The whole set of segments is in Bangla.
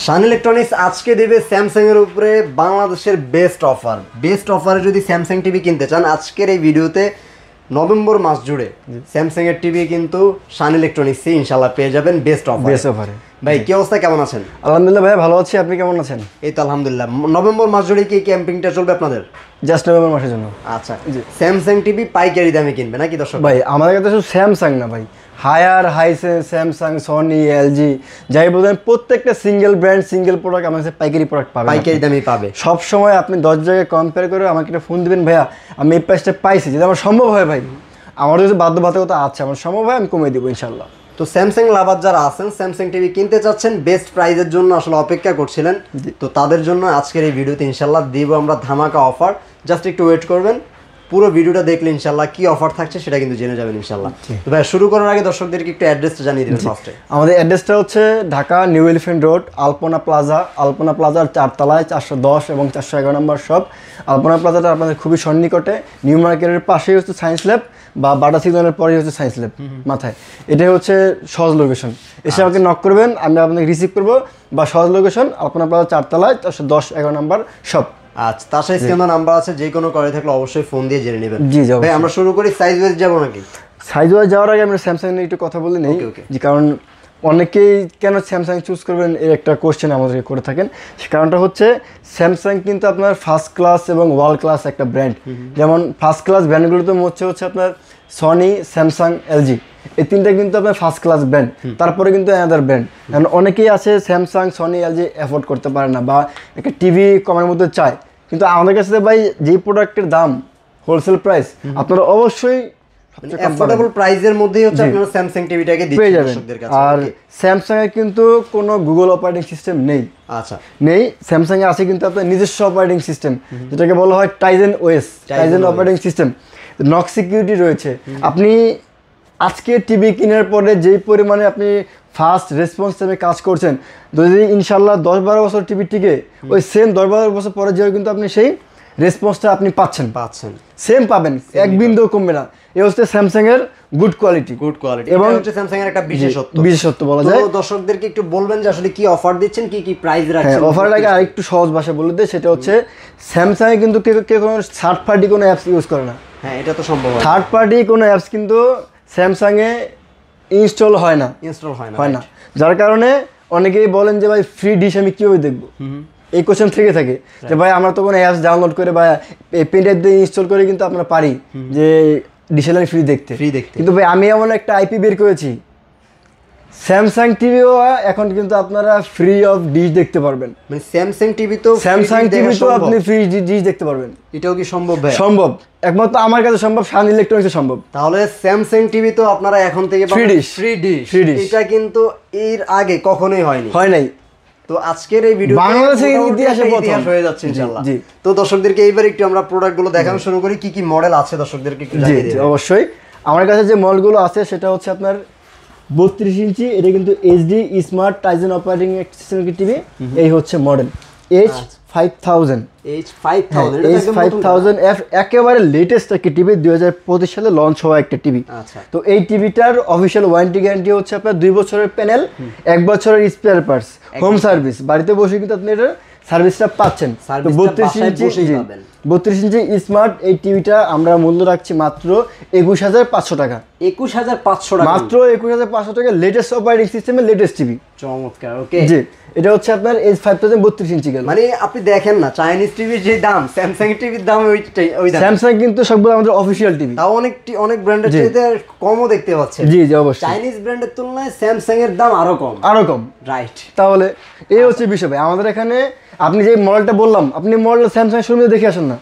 শান ইলেকট্রনিক্স আজকে দেবে স্যামসাং এর উপরে বাংলাদেশের বেস্ট অফারে যদি স্যামসাং টিভি কিনতে চান আজকের এই ভিডিওতে নভেম্বর মাস জুড়ে স্যামসাং এর টিভি কিন্তু শান ইলেকট্রনিক্সে ইনশাআল্লাহ পেয়ে যাবেন বেস্ট অফারে। ভাই কি অবস্থা, কেমন আছেন? আলহামদুলিল্লাহ ভাই, ভালো আছি। আপনি কেমন আছেন? এই তো আলহামদুলিল্লাহ। নভেম্বর মাস জুড়ে কি ক্যাম্পিংটা চলবে আপনাদের? জাস্ট নভেম্বর মাসের জন্য। আচ্ছা, স্যামসাং টিভি পাইকারি দামে কিনবে নাকি দর্শক? ভাই আমাদের কাছে শুধু স্যামসাং না ভাই, হাইসেন্স, স্যামসাং, সনি, এলজি যাই বলেন প্রত্যেকটা সিঙ্গেল ব্র্যান্ড সিঙ্গেল প্রোডাক্ট আমার কাছে পাইকারি প্রোডাক্ট পাবে, পাইকারি দামে পাবে। সব সময় আপনি 10 জায়গায় কম্পেয়ার করে আমাকে একটা ফোন দিবেন, ভাইয়া আমি এই প্রাইসটা পাইছি, যদি আমার সম্ভব হয় ভাই, আমার যদি বাধ্যবাধকতা আছে, আমার সম্ভব হয় আমি কমিয়ে দেবো ইনশাল্লাহ। তো স্যামসাং লাভার যারা আছেন, স্যামসাং টিভি কিনতে চাচ্ছেন, বেস্ট প্রাইজের জন্য আসলে অপেক্ষা করছিলেন, তো তাদের জন্য আজকের এই ভিডিওতে ইনশাল্লাহ দিব আমরা ধামাকা অফার। জাস্ট একটু ওয়েট করবেন, পুরো ভিডিওটা দেখলে ইনশাল্লাহ কি অফার থাকছে সেটা কিন্তু জেনে যাবেন ইনশাল্লাহ। তো ভাই শুরু করার আগে দর্শকদেরকে একটু অ্যাড্রেসটা জানিয়ে দিবেন ফার্স্টে। আমাদের অ্যাড্রেসটা হচ্ছে ঢাকা নিউ এলিফ্যান্ট রোড, আলপনা প্লাজার 4 তলায় 410 এবং 411 নম্বর শপ। আলপনা প্লাজাটা আপনাদের খুবই সন্নিকটে, নিউ মার্কেটের পাশেই হচ্ছে সায়েন্স ল্যাব বা বাটা সিগন্যালের পরেই হচ্ছে সায়েন্স ল্যাব মাথায়, এটাই হচ্ছে সহজ লোকেশন। এসে আমাকে নক করবেন, আমি আপনাকে রিসিভ করবো, বা সহজ লোকেশন আলপনা প্লাজা 4 তলায় 410-11 নম্বর শপ। আচ্ছা, তার সাথে স্ক্রিনে নাম্বার আছে, যে কোনো করে থাকলে অবশ্যই ফোন দিয়ে জেনে নেবেন। জি জি ভাই আমরা শুরু করি, সাইজ ওয়াইজ যাব নাকি? সাইজ ওয়াইজ যাওয়ার আগে আমরা স্যামসাং নিয়ে একটু কথা বলে নেই, যে কারণ অনেকেই কেন স্যামসাং চুজ করবেন এর একটা কোশ্চেন আমাদেরকে করে থাকেন। সে কারণটা হচ্ছে স্যামসাং কিন্তু আপনার ফার্স্ট ক্লাস এবং ওয়ার্ল্ড ক্লাস একটা ব্র্যান্ড। যেমন ফার্স্ট ক্লাস ব্র্যান্ডগুলোতে হচ্ছে আপনার সনি, স্যামসাং, এলজি, এই তিনটা কিন্তু আপনার ফার্স্ট ক্লাস ব্র্যান্ড। তারপরে কিন্তু অ্যানাদার ব্র্যান্ড, কারণ অনেকেই আছে স্যামসাং, সনি, এলজি অ্যাফোর্ড করতে পারে না বা একটা টিভি কমের মধ্যে চায়, কিন্তু আমাদের কাছে ভাই যেই প্রোডাক্টের দাম হোলসেল প্রাইস আপনারা অবশ্যই অ্যাফোর্ডেবল প্রাইসের মধ্যেই হচ্ছে আপনারা স্যামসাং টিভিটাকে দিচ্ছেন দর্শকদের কাছে। আর স্যামসাং এর কিন্তু কোনো গুগল অপারেটিং সিস্টেম নেই। আচ্ছা, নেই। স্যামসাং এ আছে কিন্তু আপনার নিজস্ব অপারেটিং সিস্টেম, যেটাকে বলা হয় Tizen OS, Tizen operating system. Knock security রয়েছে। আপনি আজকে টিভি কেনার পরে যেই পরিমাণে আপনি ফাস্ট রেসপন্স টাইমে কাজ করছেন, যদি ইনশাল্লাহ 10-12 বছর টিভি টিকে, ওই সেম 10-12 বছর পরে যেও কিন্তু আপনি সেই রেসপন্সটা আপনি পাচ্ছেন, সেম পাবেন, এক বিন্দু কমবে না। এই হচ্ছে স্যামসাং এর গুড কোয়ালিটি এবং হচ্ছে স্যামসাং এর একটা বিশেষত্ব বলা যায়। তো দর্শকদেরকে একটু বলবেন যে আসলে কি অফার দিচ্ছেন, কি প্রাইস রাখছেন। অফারের আগে আরেকটু সহজ ভাষায় বলে দেই, সেটা হচ্ছে স্যামসাং এ কিন্তু কেউ কোনো থার্ড পার্টি কোনো অ্যাপস ইউজ করে না। হ্যাঁ, এটা তো সম্ভব। থার্ড পার্টি কোনো অ্যাপস কিন্তু স্যামসাং এ ইনস্টল হয় না, যার কারণে অনেকেই বলেন যে ভাই ফ্রি ডিশ আমি কিভাবে দেখবো, এই কোশ্চেন থেকে থাকে যে ভাই আমরা তো কোনো অ্যাপস ডাউনলোড করে বা পেনড্রাইভ দিয়ে ইনস্টল করে কিন্তু আমরা পারি যে ডিসএলআর ফ্রি দেখতে, কিন্তু ভাই আমি এমন একটা আইপি বের করেছি, স্যামসাং টিভিও এখন কিন্তু আপনারা ফ্রি অফ ডিশ দেখতে পারবেন। মানে স্যামসাং টিভি তো আপনি ফ্রি ডিশ দেখতে পারবেন। এটাও কি সম্ভব ভাই? সম্ভব, একমাত্র আমার কাছে সম্ভব, শান ইলেকট্রনিক্সে সম্ভব। তাহলে স্যামসাং টিভি তো আপনারা এখন থেকে ফ্রি ডিশ, এটা কিন্তু এর আগে কখনোই হয় নাই। তো আজকের এই ভিডিও বাংলাদেশের ইতিহাসে প্রথম হয়ে যাচ্ছে ইনশাআল্লাহ। তো দর্শকদেরকে এইবার একটু আমরা প্রোডাক্টগুলো দেখানো শুরু করি, কি কি মডেল আছে দর্শকদেরকে একটু জানিয়ে দিন। অবশ্যই আমার কাছে যে মডেলগুলো আছে সেটা হচ্ছে আপনার 32 ইঞ্চি, এটা কিন্তু এইচডি স্মার্ট টাইজেন অপারেটিং সিস্টেমের টিভি। এই হচ্ছে মডেল H5000 H5000F, একেবারে লেটেস্ট একটা টিভি, 2025 সালে লঞ্চ হওয়া একটা টিভি। তো এই টিভিটার অফিসিয়াল ওয়ারেন্টি গ্যারান্টি হচ্ছে আপনার 2 বছরের প্যানেল, 1 বছরের স্পেয়ার পার্টস, হোম সার্ভিস, বাড়িতে বসে কিন্তু আপনি এটা সার্ভিসটা পাচ্ছেন। তো 32 ইঞ্চি স্মার্ট এই টিভিটা আমরা মূল্য রাখছি মাত্র 21500 টাকা। 21500 টাকা, মাত্র 21500 টাকা, লেটেস্ট অপারেটিং সিস্টেমের লেটেস্ট টিভি। চমৎকার। ওকে, জি, এটা হচ্ছে আপনার H5000 32 ইঞ্চি গেল। মানে আপনি দেখেন না, চাইনিজ টিভির যে দাম স্যামসাং টিভির দাম ওই দাম। স্যামসাং কিন্তু সবগুলো আমাদের অফিশিয়াল টিভি, তাও অনেক ব্র্যান্ডের চাইতে কমও দেখতে পাচ্ছেন। জি জি অবশ্যই, চাইনিজ ব্র্যান্ডের তুলনায় স্যামসাং এর দাম আরো কম। রাইট, তাহলে এই হচ্ছে বিষয় ভাই। আমাদের এখানে আপনি যে মডেলটা বললাম, আপনি মডেল স্যামসাং শোরুমে দেখে আসেন না,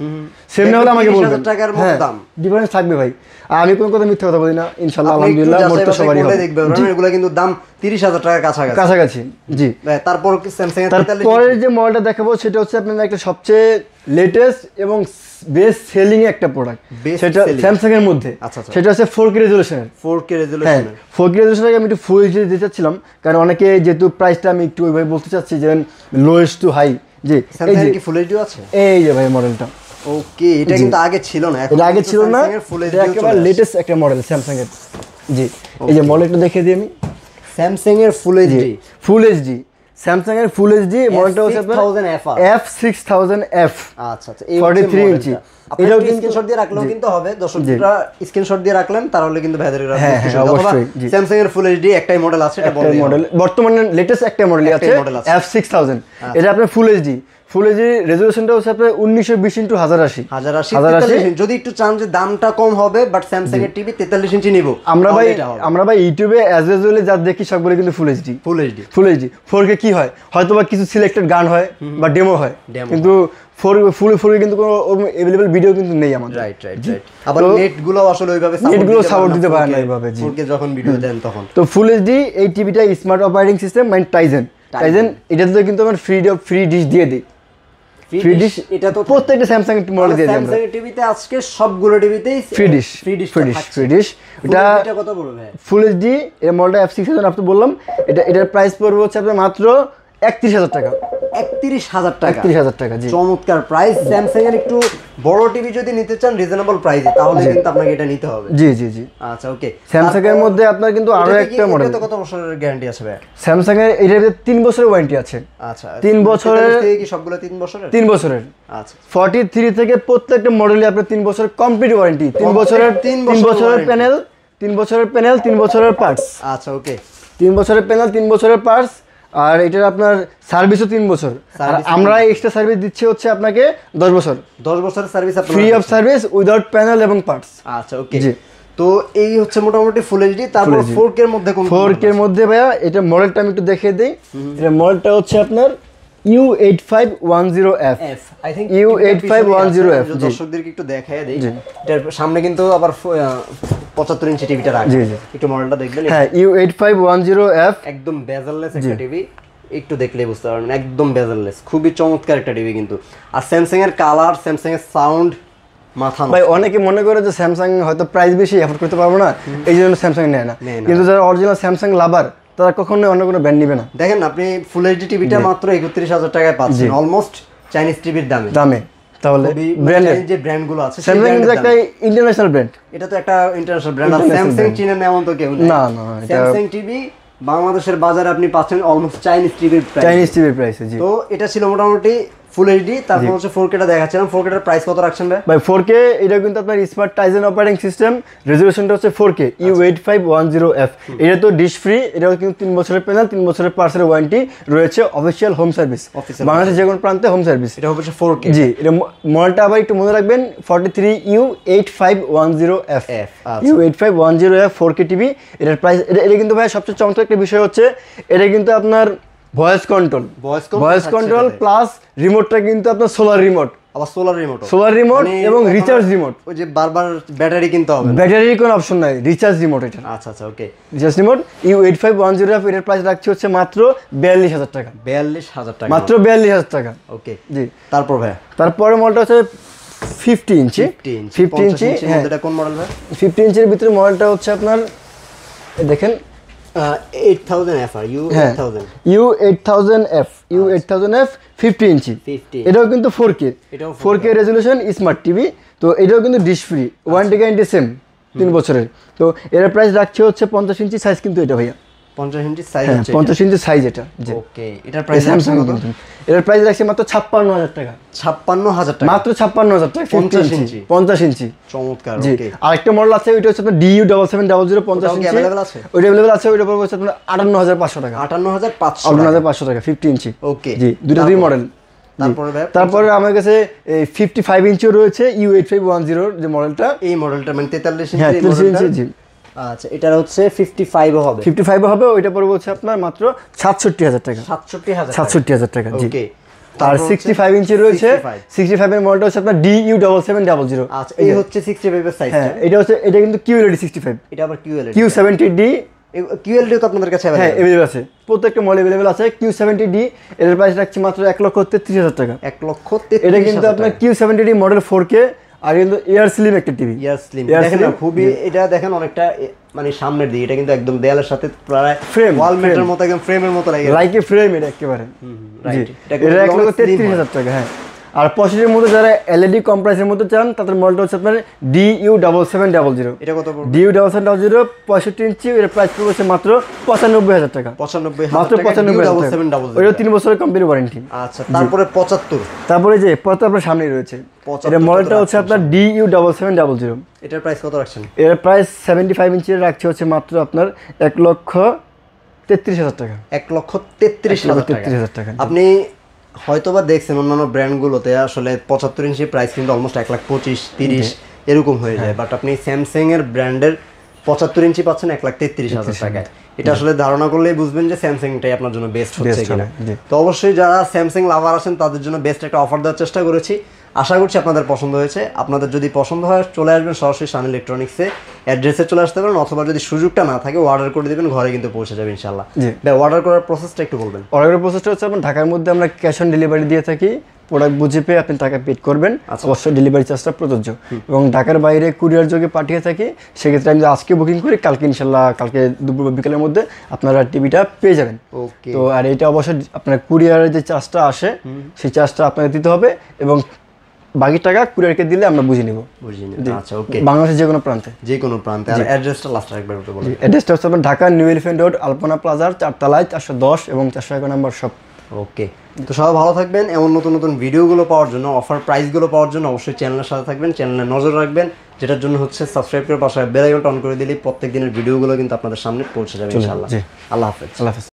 সেম না হলে আমাকে বলবেন, 30,000 টাকার মতো দাম ডিফারেন্স থাকবে ভাই। আর আমি কোন কথা মিথ্যা কথা বলি না, ইনশাআল্লাহ আলহামদুলিল্লাহ মোটটা সবারই হবে। দেখবেন এগুলো কিন্তু দাম 30,000 টাকার কাছাকাছি। জি, তারপর স্যামসাং এর তারপরে যে মডেলটা দেখাবো সেটা হচ্ছে আপনাদের একটা সবচেয়ে লেটেস্ট এবং বেস্ট সেলিং একটা প্রোডাক্ট, সেটা স্যামসাং এর মধ্যে। সেটা হচ্ছে 4K রেজোলিউশনের। 4K রেজোলিউশনে আমি একটু ফুল এইচডি দিতে চাচ্ছিলাম, কারণ অনেকে যেহেতু প্রাইসটা আমি একটু ওইভাবে বলতে চাচ্ছি যে লোয়েস্ট টু হাই। জি, স্যামসাং এর কি ফুল এইচডি আছে? এই যে ভাই মডেলটা। ওকে, এটা কিন্তু আগে ছিল না, এটা আগে ছিল না, এটা একেবারে লেটেস্ট একটা মডেল স্যামসাং এর। জি, এই যে মডেলটা দেখিয়ে দিই আমি, স্যামসাং এর ফুল এইচডি স্যামসাং এর ফুল এইচডি মডেলটা হচ্ছে আপনার F6000F। আচ্ছা আচ্ছা, এই 43 ইঞ্চি। এটাও স্ক্রিনশট দিয়ে রাখলেও কিন্তু হবে, দর্শকরা স্ক্রিনশট দিয়ে রাখলেন তাহলে কিন্তু ভেতরে অবশ্যই স্যামসাং এর ফুল এইচডি একটাই মডেল আছে, এটা বলতে মডেল বর্তমানে লেটেস্ট একটা মডেলই আছে F6000। এটা আপনার ফুল এইচডি রেজোলিউশনটা হচ্ছে আপনার 1920x1080। যদি একটু চান যে দামটা কম হবে বাট স্যামসাং এর টিভি 43 ইঞ্চি নিব, আমরা ভাই ইউটিউবে অ্যাজ ইউজুয়ালি যা দেখি সবগুলো কিন্তু ফুল এইচডি 4K কি হয় হয়তো বা কিছু সিলেক্টেড গান হয় বা ডেমো হয়, কিন্তু ফুল কিন্তু কোনো अवेलेबल ভিডিও কিন্তু নেই আমাদের। রাইট। আবার নেট গুলো আসলে ওইভাবে সাপোর্ট দিতে পারে না এইভাবে। 4K যখন ভিডিও দেন তখন। তো ফুল এইচডি এই টিভিটা স্মার্ট অপারেটিং সিস্টেম মানে টাইজেন এটাতে কিন্তু আমরা ফ্রি ডিশ দিয়ে দিই। ফ্রি ডিশ এটা তো প্রত্যেকটা স্যামসাং মডেল দিয়ে দিই আমরা। স্যামসাং টিভিতে আজকে সবগুলো টিভিতেই ফ্রি ডিশ। এটা কত পড়বে? ফুল এইচডি এর মডেলটা F6000 আপনি বললাম, এটার প্রাইস পড়বে হচ্ছে আপনার মাত্র 31000 টাকা। 31000 টাকা, জি চমৎকার প্রাইস। স্যামসাং এর একটু বড় টিভি যদি নিতে চান রিজনেবল প্রাইসে তাহলে কিন্তু আপনাকে এটা নিতে হবে। জি। আচ্ছা ওকে। স্যামসাং এর মধ্যে আপনার কিন্তু আরো একটা মডেল। এটা কত বছরের গ্যারান্টি আছে ভাই? স্যামসাং এর এটার 3 বছরের ওয়ারেন্টি আছে। আচ্ছা 3 বছরের কি সবগুলো 3 বছরের? 3 বছরের। আচ্ছা 43 থেকে প্রত্যেকটা মডেলে আপনার 3 বছরের কমপ্লিট ওয়ারেন্টি। 3 বছরের প্যানেল, 3 বছরের পার্টস। আচ্ছা ওকে। 3 বছরের প্যানেল, 3 বছরের পার্টস, আর এটার আপনার সার্ভিসও 3 বছর। আর আমরা এক্সট্রা সার্ভিস দিচ্ছি হচ্ছে আপনাকে 10 বছর। 10 বছরের সার্ভিস আপনারা free of service without panel এবং পার্টস। আচ্ছা ওকে। জি তো এই হচ্ছে মোটামুটি ফুল এইচডি। তারপর 4K এর মধ্যে কোন 4K এর মধ্যে ভাইয়া এটা মডেলটা আমি একটু দেখিয়ে দেই। এটা মডেলটা হচ্ছে আপনার U8510F। আই থিং U8510F দর্শকদেরকে একটু দেখায় দেই। এটার সামনে কিন্তু আবার 75 ইঞ্চি টিভিটা রাখা। একটু মডেলটা দেখবেন। হ্যাঁ U8510F একদম বেজেললেস একটা টিভি, একটু দেখলেই বুঝতে পারবেন একদম বেজেললেস, খুবই চমৎকার একটা টিভি কিন্তু। আর স্যামসাং এর কালার, স্যামসাং এর সাউন্ড মাথা নষ্ট। ভাই অনেকে মনে করে যে স্যামসাং হয়তো প্রাইস বেশি এফোর্ড করতে পারবো না, এই জন্য স্যামসাং নেয় না, কিন্তু যারা অরিজিনাল স্যামসাং লাভার তারা কখনোই অন্য কোনো ব্র্যান্ড নেবে না। দেখেন আপনি ফুল এইচডি টিভিটা মাত্র 31000 টাকায় পাচ্ছেন, অলমোস্ট চাইনিজ টিভির দামে। তাহলে ব্র্যান্ডের যে ব্র্যান্ডগুলো আছে স্যামসাং কিন্তু একটা ইন্টারন্যাশনাল ব্র্যান্ড, এটা তো একটা ইন্টারন্যাশনাল ব্র্যান্ড। আর স্যামসাং চীনের এমন তো কেউ না। স্যামসাং টিভি বাংলাদেশের বাজারে আপনি পাচ্ছেন অলমোস্ট চাইনিজ টিভির প্রাইসে। জি তো এটা ছিল মোটামুটি ফুল এইচডি। তারপর হচ্ছে 4K টা দেখাচ্ছিলাম। 4K এর প্রাইস কত রাখছেন ভাই? 4K এটা কিন্তু আপনার স্মার্ট টাইজেন অপারেটিং সিস্টেম, রেজোলিউশনটা হচ্ছে 4K U8510F। এটা তো ডিশ ফ্রি, এটাও কিন্তু 3 বছরের প্যানেল, 3 বছরের পার্সের ওয়ারেন্টি রয়েছে, অফিশিয়াল হোম সার্ভিস, বাংলাদেশের যে কোনো প্রান্তে হোম সার্ভিস। এটা হচ্ছে 4K। জি এটা মডেলটা আবার একটু মনে রাখবেন 43 U8510F। U8510F 4K TV. এটার প্রাইস এটা কিন্তু ভাই সবচেয়ে চমৎকার একটা বিষয় হচ্ছে এটা কিন্তু আপনার ভয়েস কন্ট্রোল প্লাস রিমোটটা কিন্তু আপনার সোলার রিমোট, আবার সোলার রিমোট এবং রিচার্জ রিমোট। ওই যে বারবার ব্যাটারি কিনতে হবে, ব্যাটারির কোনো অপশন নাই, রিচার্জ রিমোট এটা। আচ্ছা ওকে। রিচার্জ রিমোট U8510F এর প্রাইস রাখছি হচ্ছে মাত্র 42000 টাকা। 42000 টাকা, মাত্র 42000 টাকা। ওকে জি। তারপর ভাই তারপরে মডেলটা হচ্ছে 50 ইঞ্চি। 50 ইঞ্চি এটা কোন মডেল ভাই? 50 ইঞ্চির ভিতরে মডেলটা হচ্ছে আপনার দেখেন 8000F আর U8000F 50 ইঞ্চি। এটাও কিন্তু 4K রেজোলিউশন স্মার্ট টিভি। তো এটাও কিন্তু dish free, warranty guarantee same 3 বছরের। তো এর প্রাইস রাখছে হচ্ছে 50 ইঞ্চি সাইজ কিন্তু এটা ভাইয়া 50 ইঞ্চি সাইজ আছে। 50 ইঞ্চি সাইজ এটা। জি ওকে। এটার প্রাইস স্যামসাং কত? এটার প্রাইস রাখছে মাত্র 56000 টাকা। 56000 টাকা, মাত্র 56000 টাকা। 50 ইঞ্চি চমৎকার। জি। ওকে। আরেকটা মডেল আছে ওইটা হচ্ছে আপনার DU7700 50 ইঞ্চি। अवेलेबल আছে? ওইটা अवेलेबल আছে, ওইটা পড়বে হচ্ছে আপনার 58500 টাকা। 58500 টাকা 50 ইঞ্চি। ওকে। জি দুই মডেল। তারপরে আমার কাছে 55 ইঞ্চিও রয়েছে U8510 যে মডেলটা, এই মডেলটা মানে 43 ইঞ্চি। হ্যাঁ 43 ইঞ্চি। জি আচ্ছা এটা হচ্ছে 55 হবে। 55 হবে, ওইটা পড়বে হচ্ছে আপনার মাত্র 67000 টাকা। 67000 টাকা। জি। ওকে। আর 65 ইঞ্চি রয়েছে। 65 এর মডেলটা হচ্ছে আপনার DU7700। আচ্ছা এই হচ্ছে 65 এর সাইজটা। হ্যাঁ এটা কিন্তু QLED 65। এটা আবার QLED। Q70D QLED তো আপনাদের কাছে হ্যাঁ अवेलेबल আছে, প্রত্যেকটা মডেল अवेलेबल আছে। Q70D এর প্রাইস রাখছি মাত্র 1,33,000 টাকা। 1,33,000। এটা কিন্তু আপনার Q70D মডেল 4K আর কিন্তু এয়ার স্লিম একটা টিভি। দেখেন খুবই এটা দেখেন অনেকটা মানে সামনের দিকে, এটা কিন্তু একদম দেয়ালের সাথে প্রায় ওয়াল মেটের মতো একদম ফ্রেমের মতো লাগে, লাইক এ ফ্রেম এটা একেবারে। রাইট। এটা 1,33,000 টাকা। হ্যাঁ আর 65 মধ্যে যারা এলইডি কম প্রাইসের মধ্যে চান তাদের মডেলটা হচ্ছে আপনার DU7700। এটা কত পড়বে? DU7700 65 ইঞ্চি, এর প্রাইস পড়ছে মাত্র 95,000 টাকা। 95,000 মাত্র 95,000 টাকা। ওটা 3 বছরের কোম্পানি ওয়ারেন্টি। আচ্ছা, তারপরে 75, তারপরে যে পরে আপনার সামনেই রয়েছে, এর মডেলটা হচ্ছে আপনার DU7700। এটার প্রাইস কত রাখছেন? এর প্রাইস 75 ইঞ্চি রাখছে হচ্ছে মাত্র আপনার 1,33,000 টাকা। 1,33,000 টাকা। আপনি হয়তোবা দেখছেন অন্যান্য ব্র্যান্ডগুলোতে আসলে 75 ইঞ্চি প্রাইস কিন্তু অলমোস্ট 1,25,000-30 এরকম হয়ে যায়, বাট আপনি স্যামসাং এর ব্র্যান্ডের 75 ইঞ্চি পাচ্ছেন 1,33,000 টাকায়। এটা আসলে ধারণা করলেই বুঝবেন যে স্যামসাংটাই আপনার জন্য বেস্ট হচ্ছে কিনা। তো অবশ্যই যারা স্যামসাং লাভার আছেন তাদের জন্য বেস্ট একটা অফার দেওয়ার চেষ্টা করেছি, আশা করছি আপনাদের পছন্দ হয়েছে। আপনাদের যদি পছন্দ হয় চলে আসবেন সরাসরি শান ইলেকট্রনিক্সে, অ্যাড্রেসে চলে আসতে পারেন, অথবা যদি সুযোগটা না থাকে অর্ডার করে দেবেন, ঘরে কিন্তু পৌঁছে যাবে ইনশাআল্লাহ। অর্ডার করার প্রসেসটা একটু বলবেন। অর্ডার করার প্রসেসটা হচ্ছে আপনার ঢাকার মধ্যে আমরা ক্যাশ অন ডেলিভারি দিয়ে থাকি। প্রোডাক্ট বুঝে পেয়ে আপনি টাকা পেড করবেন, অবশ্যই ডেলিভারি চার্জটা প্রযোজ্য। এবং ঢাকার বাইরে কুরিয়ার যোগে পাঠিয়ে থাকি, সেক্ষেত্রে আমি আজকে বুকিং করি, কালকে ইনশাল্লাহ কালকে দুপুর বা বিকেলের মধ্যে আপনারা টিভিটা পেয়ে যাবেন। ওকে। তো আর এটা অবশ্যই আপনার কুরিয়ারের যে চার্জটা আসে সেই চার্জটা আপনাকে দিতে হবে, এবং বাকি টাকা কুরিয়ারকে দিলে আমরা বুঝে নিব। আচ্ছা, ওকে। বাংলাদেশের যে কোনো প্রান্তে। আর অ্যাড্রেসটা লাস্ট একবার বলুন। অ্যাড্রেসটা হচ্ছে আপনার ঢাকা নিউ এলিফ্যান্ট রোড, আলপনা প্লাজার 4 তলায় 410 এবং 401 নম্বর শপ। ওকে, তো সবাই ভালো থাকবেন। এমন নতুন নতুন ভিডিওগুলো পাওয়ার জন্য, অফার প্রাইসগুলো পাওয়ার জন্য অবশ্যই চ্যানেলের সাথে থাকবেন, চ্যানেলে নজর রাখবেন, যেটার জন্য হচ্ছে সাবস্ক্রাইব করে পাশে বেল আইকনটা অন করে দিলেই প্রত্যেক দিনের ভিডিওগুলো কিন্তু আপনাদের সামনে পৌঁছে যাবে ইনশাআল্লাহ। আল্লাহ হাফেজ।